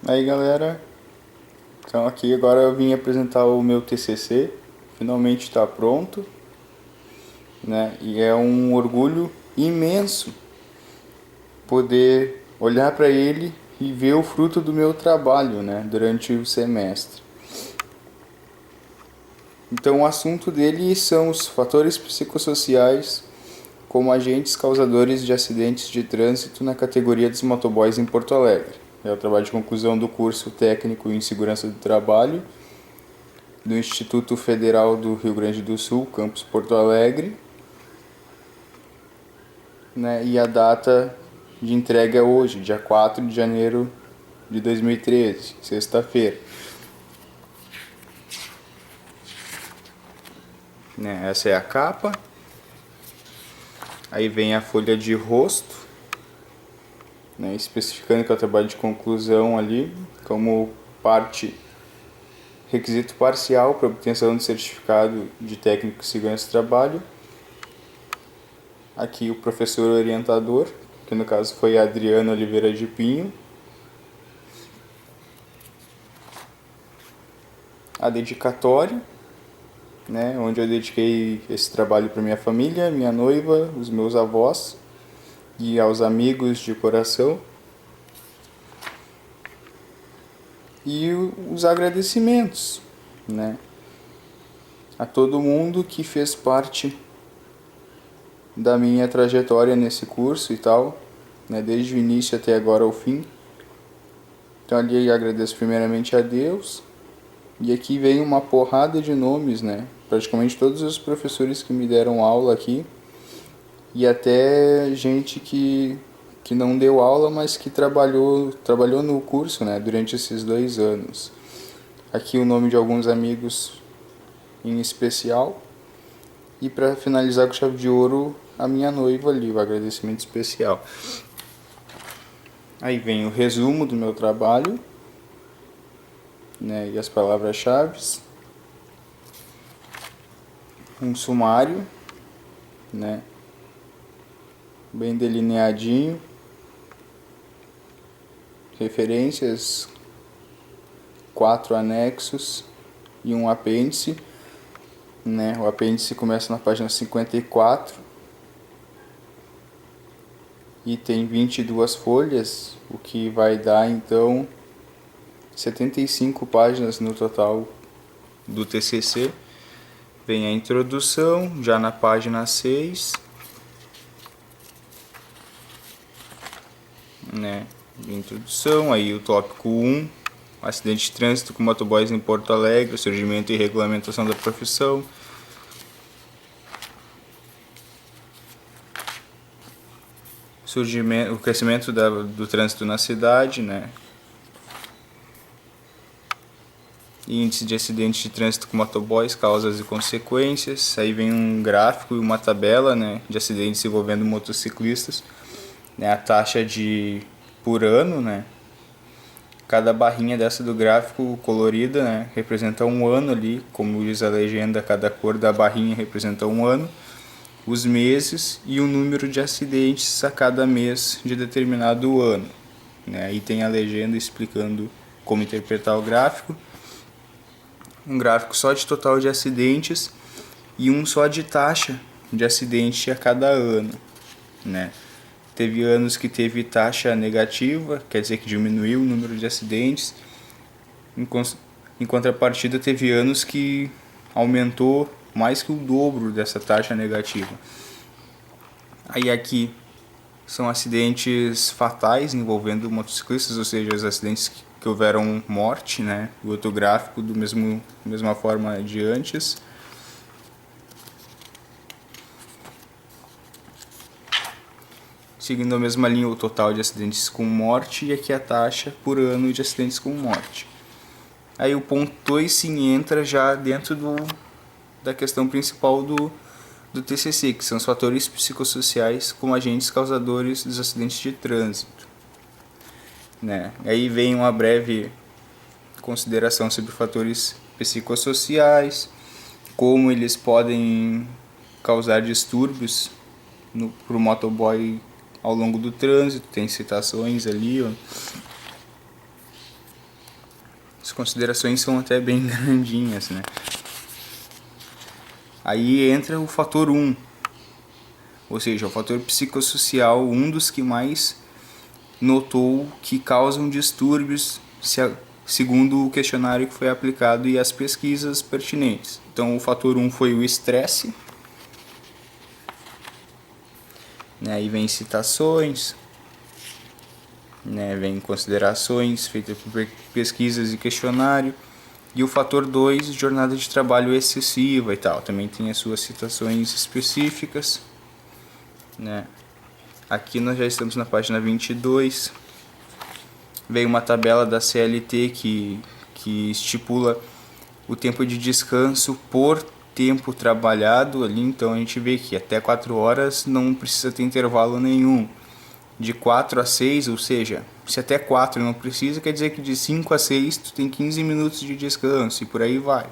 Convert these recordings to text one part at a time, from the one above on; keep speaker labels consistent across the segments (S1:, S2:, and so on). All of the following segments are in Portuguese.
S1: Aí galera, então aqui agora eu vim apresentar o meu TCC, finalmente está pronto, né? E é um orgulho imenso poder olhar para ele e ver o fruto do meu trabalho, né? Durante o semestre. Então o assunto dele são os fatores psicossociais como agentes causadores de acidentes de trânsito na categoria dos motoboys em Porto Alegre. É o trabalho de conclusão do curso técnico em segurança do trabalho do Instituto Federal do Rio Grande do Sul, campus Porto Alegre, né? E a data de entrega é hoje, dia 4 de janeiro de 2013, sexta-feira. Né? Essa é a capa. Aí vem a folha de rosto, né? Especificando que é o trabalho de conclusão ali, como parte requisito parcial para obtenção do certificado de técnico de segurança do trabalho. Aqui o professor orientador, que no caso foi Adriano Oliveira de Pinho. A dedicatória, né, onde eu dediquei esse trabalho para minha família, minha noiva, os meus avós e aos amigos de coração. E os agradecimentos, né, a todo mundo que fez parte da minha trajetória nesse curso e tal, né, desde o início até agora ao fim. Então ali eu agradeço primeiramente a Deus. E aqui vem uma porrada de nomes, né? Praticamente todos os professores que me deram aula aqui. E até gente que não deu aula, mas que trabalhou no curso, né? Durante esses 2 anos. Aqui o nome de alguns amigos em especial. E para finalizar com chave de ouro, a minha noiva ali, o agradecimento especial. Aí vem o resumo do meu trabalho, né? E as palavras-chave. Um sumário, né? Bem delineadinho. Referências, 4 anexos e um apêndice, né? O apêndice começa na página 54 e tem 22 folhas, o que vai dar então 75 páginas no total do TCC. Vem a introdução, já na página 6, né? Introdução, aí o tópico 1, acidente de trânsito com motoboys em Porto Alegre, surgimento e regulamentação da profissão. O crescimento do trânsito na cidade, né? Índice de acidentes de trânsito com motoboys, causas e consequências. Aí vem um gráfico e uma tabela, né, de acidentes envolvendo motociclistas, né, a taxa por ano, né. Cada barrinha dessa do gráfico colorida, né, representa um ano ali, como diz a legenda, cada cor da barrinha representa um ano, os meses e o número de acidentes a cada mês de determinado ano, né. Aí tem a legenda explicando como interpretar o gráfico. Um gráfico só de total de acidentes e um só de taxa de acidente a cada ano, né? Teve anos que teve taxa negativa, quer dizer que diminuiu o número de acidentes. Em contrapartida, teve anos que aumentou mais que o dobro dessa taxa negativa. Aí aqui são acidentes fatais envolvendo motociclistas, ou seja, os acidentes que houveram morte, né? O outro gráfico mesma forma de antes. Seguindo a mesma linha, o total de acidentes com morte e aqui a taxa por ano de acidentes com morte. Aí o ponto 2 sim entra já dentro da questão principal do TCC, que são os fatores psicossociais como agentes causadores dos acidentes de trânsito, né? Aí vem uma breve consideração sobre fatores psicossociais, como eles podem causar distúrbios para o motoboy ao longo do trânsito, tem citações ali, ó. As considerações são até bem grandinhas, né? Aí entra o fator 1, ou seja, o fator psicossocial, um dos que mais notou que causam distúrbios, segundo o questionário que foi aplicado e as pesquisas pertinentes. Então, o fator 1 foi o estresse, né? Aí vem citações, né? Vem considerações feitas por pesquisas e questionário. E o fator 2, jornada de trabalho excessiva e tal. Também tem as suas citações específicas, né? Aqui nós já estamos na página 22. Vem uma tabela da CLT que estipula o tempo de descanso por tempo trabalhado ali. Então a gente vê que até 4 horas não precisa ter intervalo nenhum. De 4 a 6, ou seja, se até 4 não precisa, quer dizer que de 5 a 6 tu tem 15 minutos de descanso e por aí vai.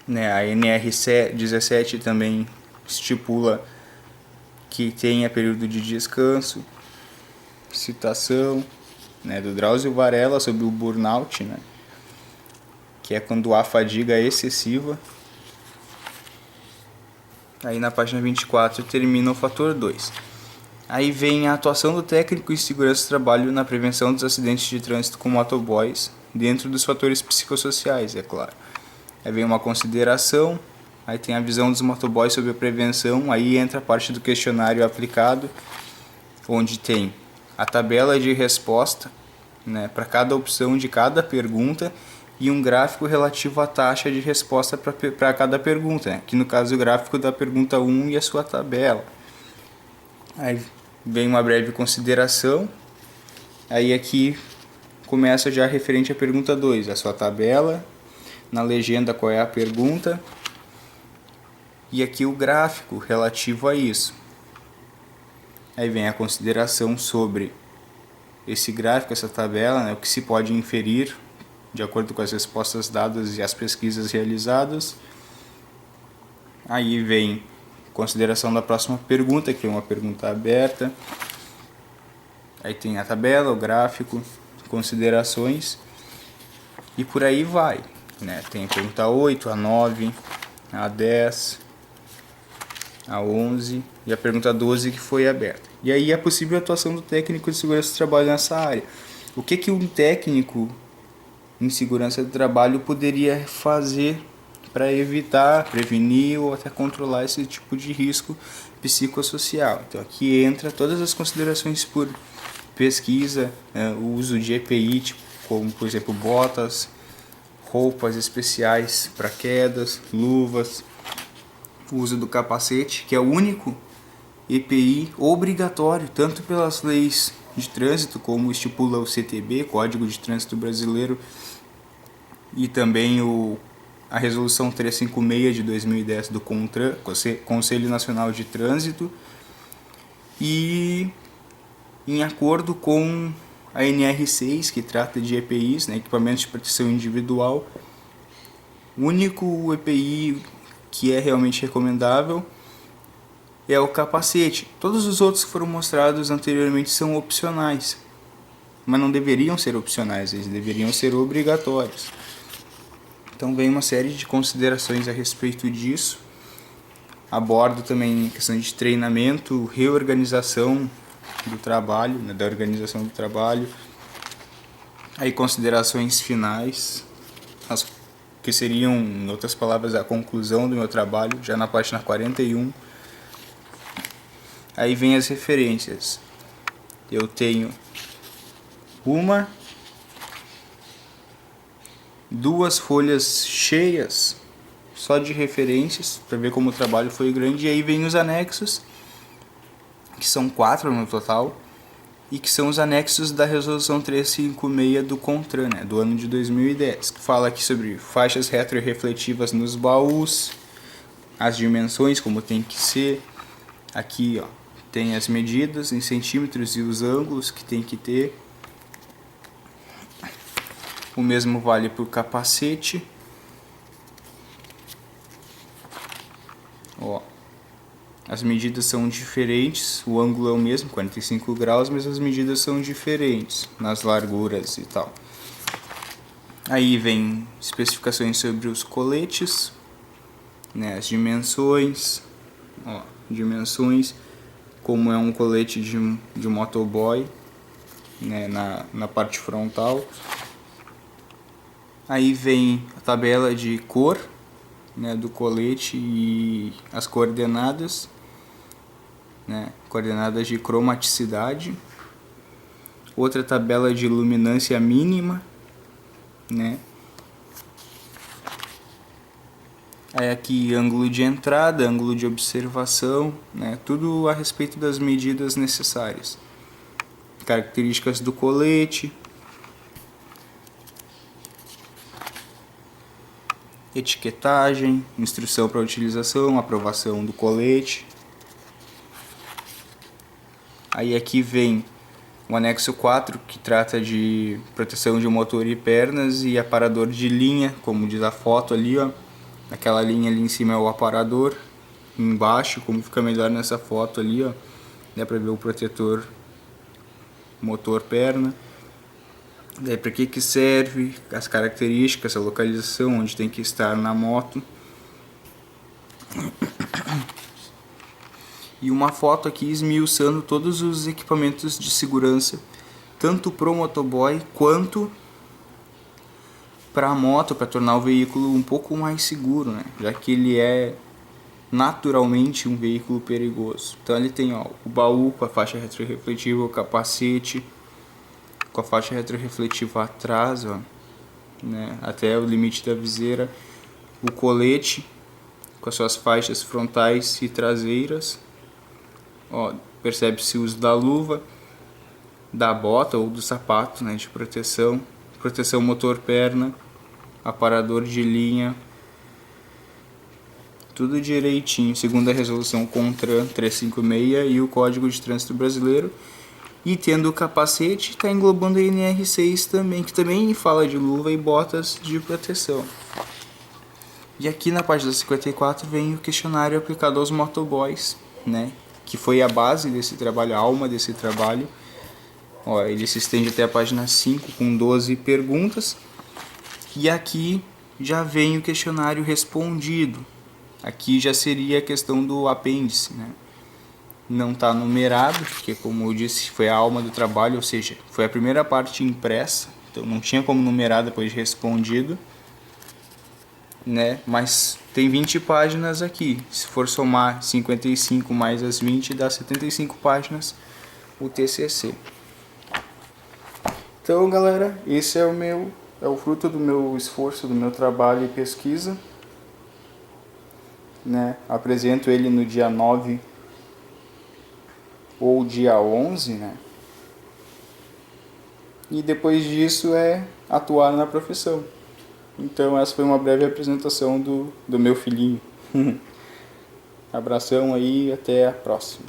S1: Né? A NR17 também estipula que tenha período de descanso. Citação, né, do Drauzio Varela sobre o burnout, né, que é quando há fadiga excessiva. Aí na página 24 termina o fator 2. Aí vem a atuação do técnico em segurança do trabalho na prevenção dos acidentes de trânsito com motoboys, dentro dos fatores psicossociais, é claro. Aí vem uma consideração, aí tem a visão dos motoboys sobre a prevenção, aí entra a parte do questionário aplicado, onde tem a tabela de resposta, né, para cada opção de cada pergunta e um gráfico relativo à taxa de resposta para cada pergunta, né, que no caso o gráfico da pergunta 1 e a sua tabela. Aí vem uma breve consideração, aí aqui começa já referente à pergunta 2, a sua tabela, na legenda qual é a pergunta e aqui o gráfico relativo a isso. Aí vem a consideração sobre esse gráfico, essa tabela, né, o que se pode inferir de acordo com as respostas dadas e as pesquisas realizadas. Aí vem consideração da próxima pergunta, que é uma pergunta aberta. Aí tem a tabela, o gráfico, considerações e por aí vai, né? Tem a pergunta 8, a 9, a 10, a 11 e a pergunta 12 que foi aberta. E aí a possível atuação do técnico de segurança do trabalho nessa área. O que um técnico em segurança do trabalho poderia fazer para evitar, prevenir ou até controlar esse tipo de risco psicossocial? Então aqui entra todas as considerações por pesquisa, o uso de EPI, tipo, como por exemplo botas, roupas especiais para quedas, luvas, o uso do capacete, que é o único EPI obrigatório, tanto pelas leis de trânsito, como estipula o CTB, Código de Trânsito Brasileiro, e também a Resolução 356 de 2010 do CONTRAN, Conselho Nacional de Trânsito, e em acordo com a NR6, que trata de EPIs, né, equipamentos de proteção individual, o único EPI que é realmente recomendável é o capacete. Todos os outros que foram mostrados anteriormente são opcionais, mas não deveriam ser opcionais, eles deveriam ser obrigatórios. Então vem uma série de considerações a respeito disso. Abordo também a questão de treinamento, reorganização do trabalho, né, da organização do trabalho. Aí considerações finais, que seriam, em outras palavras, a conclusão do meu trabalho, já na página 41. Aí vem as referências. Eu tenho duas folhas cheias só de referências, para ver como o trabalho foi grande. E aí vem os anexos, que são 4 no total, e que são os anexos da Resolução 356 do CONTRAN, né, do ano de 2010, que fala aqui sobre faixas retrorefletivas nos baús, as dimensões, como tem que ser. Aqui ó, tem as medidas em centímetros e os ângulos que tem que ter. O mesmo vale para o capacete. Ó, as medidas são diferentes, o ângulo é o mesmo, 45 graus, mas as medidas são diferentes nas larguras e tal. Aí vem especificações sobre os coletes, né, as dimensões, dimensões, como é um colete de motoboy, né, na parte frontal. Aí vem a tabela de cor, né, do colete e as coordenadas, né, coordenadas de cromaticidade. Outra tabela de luminância mínima, né. Aí aqui ângulo de entrada, ângulo de observação, né, tudo a respeito das medidas necessárias. Características do colete, etiquetagem, instrução para utilização, aprovação do colete. Aí aqui vem o anexo 4, que trata de proteção de motor e pernas e aparador de linha, como diz a foto ali, ó. Aquela linha ali em cima é o aparador, embaixo, como fica melhor nessa foto ali, ó, dá pra ver o protetor motor-perna. Daí para que serve, as características, a localização, onde tem que estar na moto. E uma foto aqui esmiuçando todos os equipamentos de segurança, tanto pro motoboy quanto para a moto, para tornar o veículo um pouco mais seguro, né? Já que ele é naturalmente um veículo perigoso. Então ele tem, ó, o baú com a faixa retrorefletiva, o capacete com a faixa retrorefletiva atrás, ó, né, até o limite da viseira, o colete com as suas faixas frontais e traseiras, ó, percebe-se o uso da luva, da bota ou do sapato, né, de proteção, proteção motor-perna, aparador de linha, tudo direitinho, segundo a resolução CONTRAN 356 e o Código de Trânsito Brasileiro. E tendo o capacete, está englobando a NR6 também, que também fala de luva e botas de proteção. E aqui na página 54 vem o questionário aplicado aos motoboys, né, que foi a base desse trabalho, a alma desse trabalho. Ó, ele se estende até a página 5 com 12 perguntas. E aqui já vem o questionário respondido. Aqui já seria a questão do apêndice, né? Não está numerado, porque como eu disse, foi a alma do trabalho, ou seja, foi a primeira parte impressa, então não tinha como numerar depois de respondido, né? Mas tem 20 páginas aqui, se for somar 55 mais as 20 dá 75 páginas o TCC. Então galera, esse é o fruto do meu esforço, do meu trabalho e pesquisa, né? Apresento ele no dia 9 ou dia 11, né? E depois disso é atuar na profissão. Então essa foi uma breve apresentação do meu filhinho. Abração aí, até a próxima.